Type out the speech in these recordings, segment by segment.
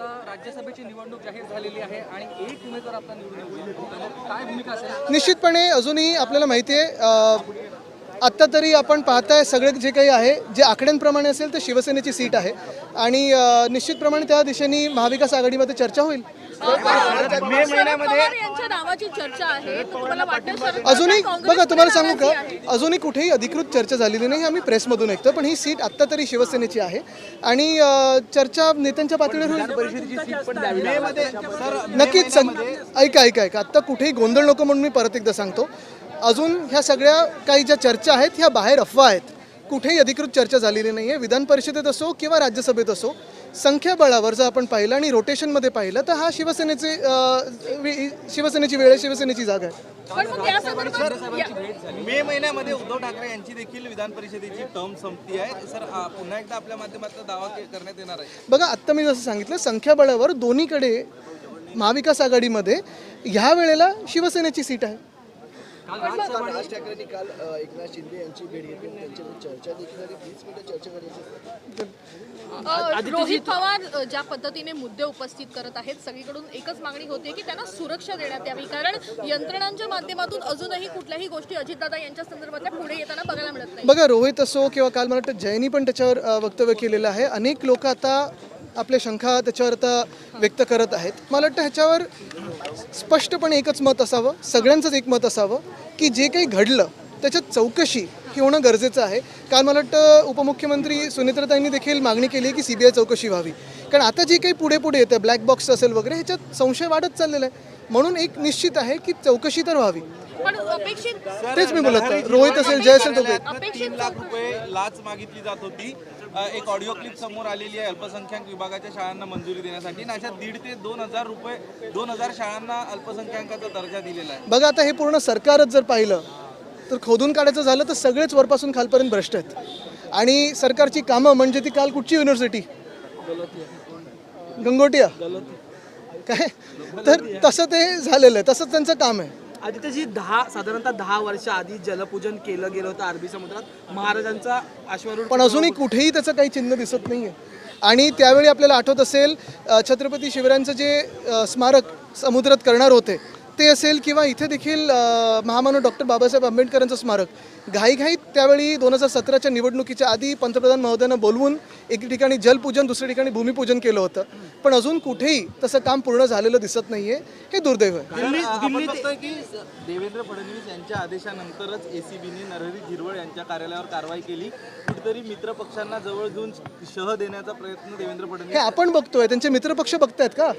आता राज्यसभेची निवडणूक जाहीर झालेली आहे आणि एक उमेदवार आपला निवडून येतो, काय भूमिका असेल? निश्चितपणे अजूनही आपल्याला माहिती आहे आत्ता तरी आपण पाहताय सगळे जे काही आहे जे आकड्यांप्रमाणे असेल ते शिवसेनेची सीट आहे आणि निश्चितप्रमाणे त्या दिशेने महाविकास आघाडीमध्ये चर्चा होईल. मे महिन्यामध्ये यांच्या नावाची चर्चा आहे, तर तुम्हाला वाटतं शरद पवार अजूनही काँग्रेसमध्ये बघा तुम्हाला सांगू नाराजी का आहे? अजूनही कुठेही अधिकृत चर्चा झालेली नाही. आम्ही प्रेसमधून ऐकतो पण ही सीट आत्ता तरी शिवसेनेची आहे आणि चर्चा नेत्यांच्या पातळीवर होईल. नक्कीच ऐका आत्ता कुठेही गोंधळ नको म्हणून मी परत एकदा सांगतो. अजून ह्या सगळ्या काही ज्या चर्चा आहेत ह्या बाहेर अफवा आहेत. कुठेही अधिकृत चर्चा झालेली नाही आहे. विधान परिषदेत असो किंवा राज्यसभेत असो संख्याबळावर जर आपण पाहिलं आणि रोटेशनमध्ये पाहिलं तर हा शिवसेनेची वेळ आहे, शिवसेनेची जागा आहे. पण मग यासंदर्भात मे महिन्यामध्ये उद्धव ठाकरे यांची देखील विधान परिषदेची टर्म संपती आहे. सर पुन्हा एकदा आपल्या माध्यमातून दावा करण्यात येणार आहे. बघा आत्ता मी जसं सांगितलं संख्याबळावर दोन्हीकडे महाविकास आघाडीमध्ये ह्या वेळेला शिवसेनेची सीट आहे. राज ठाकरेंनी काल एकनाथ शिंदे यांची भेट घेतली, त्यांच्यावर चर्चा देखील झाली. 20 मिनिटं चर्चा करायची. रोहित पवार ज्या पद्धतीने मुद्दे उपस्थित करत आहेत, सगळीकडून एकच मागणी होते की त्यांना सुरक्षा देण्यात यावी, कारण यंत्रणांच्या माध्यमातून अजूनही कुठल्याही गोष्टी अजितदादा यांच्या संदर्भातल्या पुढे येताना बघायला मिळत नाही. बघा रोहित असो किंवा काल मला वाटतं जयनी पण त्याच्यावर वक्तव्य केलेलं आहे. अनेक लोक आता आपल्या शंका त्याच्यावर आता व्यक्त करत आहेत. मला वाटतं ह्याच्यावर स्पष्टपणे एकच मत असावं, सगळ्यांचंच एक मत असावं की जे काही घडलं त्याच्यात चौकशी ही होणं गरजेचं आहे. काल मला वाटतं उपमुख्यमंत्री सुनेत्राताईंनी देखील मागणी केली आहे की CBI चौकशी व्हावी, कारण आता जे काही पुढे येतं ब्लॅक बॉक्स असेल वगैरे ह्याच्यात संशय वाढत चाललेला आहे. म्हणून एक निश्चित आहे की चौकशी तर व्हावी. पण अपेक्षित तेच मी बोलत आहे. रोहित असेल जय असेल तो 3 लाख रुपये लाच मागितली जात होती. एक ऑडिओ क्लिप समोर आलेली आहे अल्पसंख्याक विभागाच्या शाळांना मंजुरी देण्यासाठी. आणि अशा 1,500 ते 2,000 रुपये 2,000 शाळांना अल्पसंख्याकाचा दर्जा दिलेला आहे. बघा आता हे पूर्ण सरकारच जर पाहिलं तर खोदून काढायचं झालं तर सगळेच वरपासून खालपर्यंत भ्रष्ट आहेत. आणि सरकारची कामं म्हणजे ती काल कुठची युनिव्हर्सिटी गंगोटिया काय, तर तसं ते झालेलं आहे, तसंच त्यांचं काम आहे. आदित्यजी साधारणतः 10 वर्ष आधी जलपूजन केलं गेलं होतं अरबी समुद्रात महाराजांचा अश्वारूढ, पण अजूनही कुठेही त्याचं काही चिन्ह दिसत नाही आहे. आणि त्यावेळी आपल्याला आठवत असेल छत्रपती शिवरायांचं जे स्मारक समुद्रात करणार होते ते असेल किंवा इथे देखील महामानव डॉक्टर बाबासाहेब आंबेडकरांचं स्मारक घाईघाईत त्यावेळी 2017च्या निवडणुकीच्या आधी पंतप्रधान महोदयांना बोलवून एके ठिकाणी जलपूजन दुसऱ्या ठिकाणी भूमिपूजन केलं होतं. पण अजून कुठेही तसं काम पूर्ण झालेलं दिसत नाहीये. हे दुर्दैव आहे. आपण बघतोय की देवेंद्र फडणवीस यांच्या आदेशानंतरच ACBने नरहरी झिरवळ यांच्या कार्यालयावर कारवाई केली. कुठेतरी मित्र पक्षांना जवळ घेऊन शह देण्याचा प्रयत्न देवेंद्र हे फडणवीस आपण बघतोय. त्यांचे मित्रपक्ष बघतायत का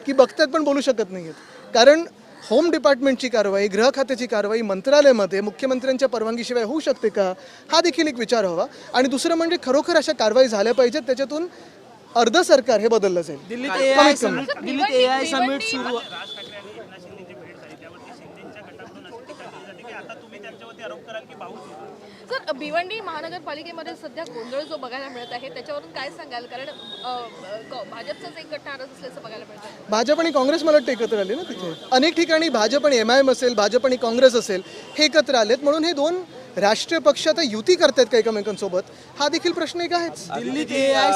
की बघतायत पण बोलू शकत नाहीयेत. कारण होम डिपार्टमेंटची कारवाई, गृह खात्याची कारवाई मंत्रालयामध्ये मुख्यमंत्र्यांच्या परवानगीशिवाय होऊ शकते का, हा देखील एक विचार हवा. आणि दुसरं म्हणजे खरोखर अशा कारवाई झाल्या पाहिजेत, त्याच्यातून अर्ध सरकार हे बदललं जाईल. दिल्लीत कमीत कमी. AI समिट सुरू. सर भिवंडी महानगरपालिकेमध्ये सध्या गोंधळ जो बघायला मिळत आहे त्याच्यावरून काय सांगाल, कारण भाजपचाच एक गट नाराज असल्याचं बघायला मिळत आहे. भाजप आणि काँग्रेस मला वाटतं एकत्र आले ना तिथे. अनेक ठिकाणी भाजप आणि MIM असेल, भाजप आणि काँग्रेस असेल, हे एकत्र आलेत. म्हणून हे दोन राष्ट्रीय पक्ष आता युती करतायत का एकमेकांसोबत, हा देखील प्रश्न एक आहेच. दिल्लीत AI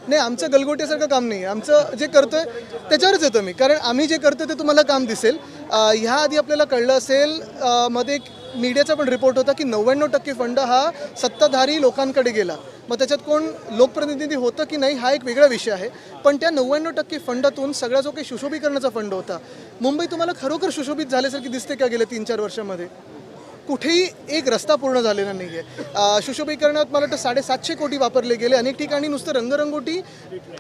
नाही, आमचं गलगोट्यासारखं काम नाही. आमचं जे करतोय त्याच्यावरच येतो मी, कारण आम्ही जे करतोय ते तुम्हाला काम दिसेल. ह्या आधी आपल्याला कळलं असेल मध्ये एक मीडियाचा पण रिपोर्ट होता की 99% फंड हा सत्ताधारी लोकांकडे गेला. मग त्याच्यात कोण लोकप्रतिनिधी होतं की नाही हा एक वेगळा विषय आहे. पण त्या 99% फंडातून सगळा जो काही सुशोभीकरणाचा फंड होता, मुंबई तुम्हाला खरोखर सुशोभित झाल्यासारखी दिसते का गेल्या 3-4 वर्षामध्ये? कुठेही एक रस्ता पूर्ण झालेला नाही आहे. सुशोभीकरणात मला वाटतं 750 कोटी वापरले गेले. अनेक ठिकाणी नुसतं रंगरंगोटी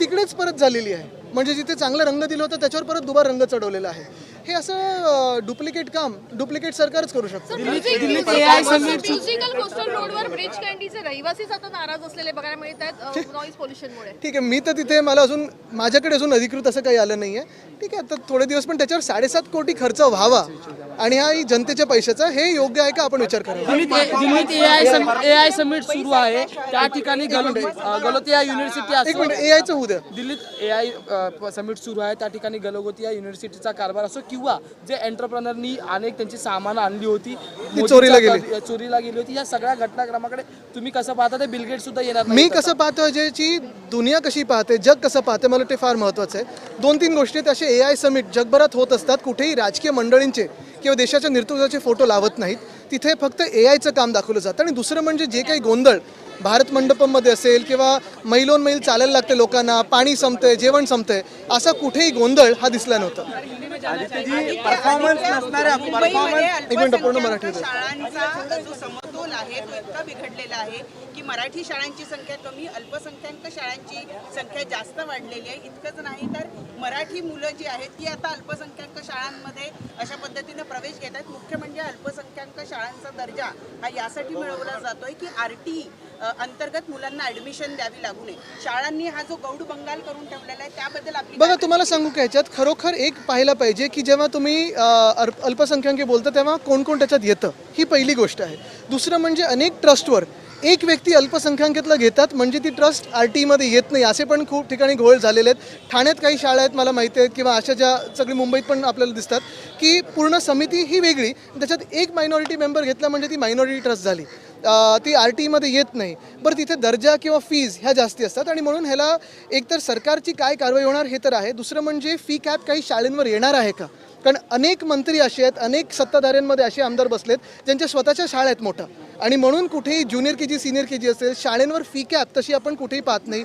तिकडेच परत झालेली आहे. म्हणजे जिथे चांगला रंग दिला होता त्याच्यावर परत दुबार रंग चढवलेला आहे. हे असं डुप्लिकेट काम डुप्लिकेट सरकारच करू शकतं. म्युझिकल कोस्टल रोडवर ब्रिज कँडीचे रहिवासीच आता नाराज असलेले बघायला मिळत आहेत नॉईज पोल्युशनमुळे. ठीक आहे, मी तर तिथे मला माझ्याकडे अजून अधिकृत असं काही आलं नाही आहे. ठीक आहे, आता थोडे दिवस पण त्याच्यावर 7.5 कोटी खर्च व्हावा आणि हा जनतेच्या पैशाचा, हे योग्य आहे का आपण विचार करावा. दिल्लीत AI समिट सुरू आहे. त्या ठिकाणी गलोतिया युनिव्हर्सिटी एक मिनिट, AI चं होऊ द्या. दिल्लीत AI समिट सुरू आहे. त्या ठिकाणी गलगोटिया युनिव्हर्सिटीचा कारभार असो किंवा किंवा जे एंटरप्रेनरनी अनेक त्यांची सामानं आणली होती चोरीला चोरीला गेली होती, या सगळ्या घटनाक्रमाकडे तुम्ही कसं पाहता? ते बिल गेट्स सुद्धा येणार मी कसं पाहतो अजयची दुनिया कशी पाहते, जग कसं पाहते, मला ते फार महत्त्वाचं आहे. 2-3 गोष्टी आहेत. असे AI समिट जगभरात होत असतात. कुठेही राजकीय मंडळींचे किंवा देशाच्या नेतृत्वाचे फोटो लावत नाहीत. तिथे फक्त AIचं काम दाखवलं जातं. आणि दुसरं म्हणजे जे काही गोंधळ भारत मंडपममध्ये असेल किंवा मैलोन मैल चालायला लागते लोकांना, पाणी संपतंय, जेवण संपतंय, असा कुठेही गोंधळ हा दिसला नव्हता. एक मिनिट पूर्ण मराठी होतं. शाळांचा जो समतोल आहे तो इतका बिघडलेला आहे की मराठी शाळांची संख्या कमी, अल्पसंख्याक शाळांची संख्या जास्त वाढलेली आहे. इतकंच नाही तर मराठी मुलं जी आहेत ती आता अल्पसंख्याक शाळांमध्ये अशा पद्धतीनं प्रवेश घेत आहेत. मुख्य म्हणजे अल्पसंख्याक शाळांचा दर्जा हा यासाठी मिळवला जातोय की RT अंतर्गत मुलांना ऍडमिशन द्यावी लागू नये. शाळांनी हा जो गौड बंगाल करून ठेवलेला आहे त्याबद्दल आपली बघा, तुम्हाला सांगू का, ह्याच्यात खरोखर एक पाहायला पाहिजे की जेव्हा तुम्ही अल्पसंख्याक बोलता तेव्हा कोण कोण त्याच्यात येतं, ही पहिली गोष्ट आहे. दुसरं म्हणजे अनेक ट्रस्टवर एक व्यक्ती अल्पसंख्याकातला घेतात म्हणजे ती ट्रस्ट RT मध्ये येत नाही. असे पण खूप ठिकाणी घोळ झालेले आहेत. ठाण्यात काही शाळा आहेत मला माहिती आहेत, किंवा अशा ज्या सगळी मुंबईत पण आपल्याला दिसतात की पूर्ण समिती ही वेगळी, त्याच्यात एक मायनॉरिटी मेंबर घेतला म्हणजे ती मायनॉरिटी ट्रस्ट झाली, ती RT मध्ये येत नाही. बरं, तिथे दर्जा किंवा फीज ह्या जास्ती असतात आणि म्हणून ह्याला एकतर सरकारची काय कारवाई होणार हे तर आहे. दुसरं म्हणजे फी कॅप काही शाळेंवर येणार आहे का? कारण अनेक मंत्री असे आहेत, अनेक सत्ताधाऱ्यांमध्ये असे आमदार बसलेत ज्यांच्या स्वतःच्या शाळा आहेत मोठ्या, आणि म्हणून कुठेही ज्युनियर KG सिनियर KG असेल शाळेंवर फी कॅप तशी आपण कुठेही पाहत नाही.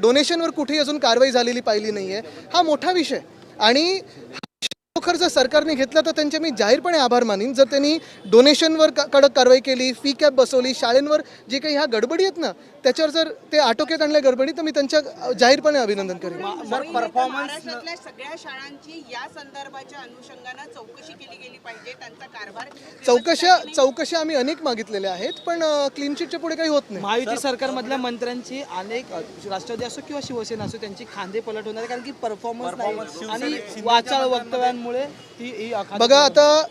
डोनेशनवर कुठेही अजून कारवाई झालेली पाहिली नाही आहे. हा मोठा विषय. आणि खरोखर जर सरकारने घेतला तर त्यांचे मी जाहीरपणे आभार मानीन. जर त्यांनी डोनेशनवर कडक कारवाई केली, फी कॅप बसवली, शाळेंवर जे काही ह्या गडबडी आहेत ना त्याच्यावर जर ते आटोक्यात आणल्या गडबडी, तर मी त्यांच्या जाहीरपणे अभिनंदन करेन. महाराष्ट्रातल्या सगळ्या शाळांची या संदर्भाच्या अनुषंगानं चौकशी केली गेली पाहिजे. त्यांचा कारभार चौकशा आम्ही अनेक मागितलेल्या आहेत, पण क्लीन चिटच्या पुढे काही होत नाही. महायुती सरकारमधल्या मंत्र्यांची अनेक राष्ट्रवादी असो किंवा शिवसेना असो त्यांची खांदे पलट होणार, कारण की परफॉर्मन्स नाही आणि वाचाळ वक्तव्यांमुळे ती बघा, आता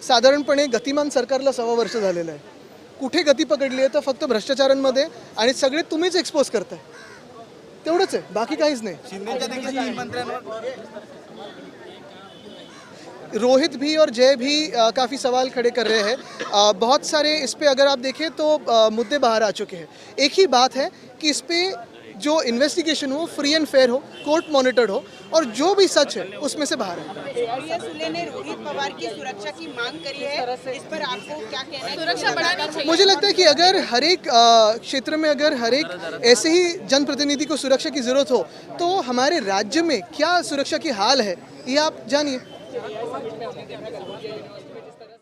साधारणपणे गतिमान सरकारला 6 वर्ष झालेलं आहे. कुठे गती पकडली आहे तर फक्त भ्रष्टाचारांमध्ये, आणि सगळे तुम्हीच एक्सपोज करताय, तेवढंच आहे, बाकी काहीच नाही. रोहित भी और जय भी काफ़ी सवाल खड़े कर रहे हैं. बहुत सारे इस पे अगर आप देखें तो मुद्दे बाहर आ चुके हैं. एक ही बात है कि इस पे जो इन्वेस्टिगेशन हो फ्री एंड फेयर हो, कोर्ट मॉनिटर्ड हो, और जो भी सच है उसमें से बाहर है. प्रिया सुले ने रोहित पवार की सुरक्षा की मांग करी है, इस पर आपको क्या कहना है? सुरक्षा बढ़ानी चाहिए. मुझे लगता है कि अगर हर एक क्षेत्र में अगर हर एक ऐसे ही जनप्रतिनिधि को सुरक्षा की ज़रूरत हो तो हमारे राज्य में क्या सुरक्षा की हाल है ये आप जानिए.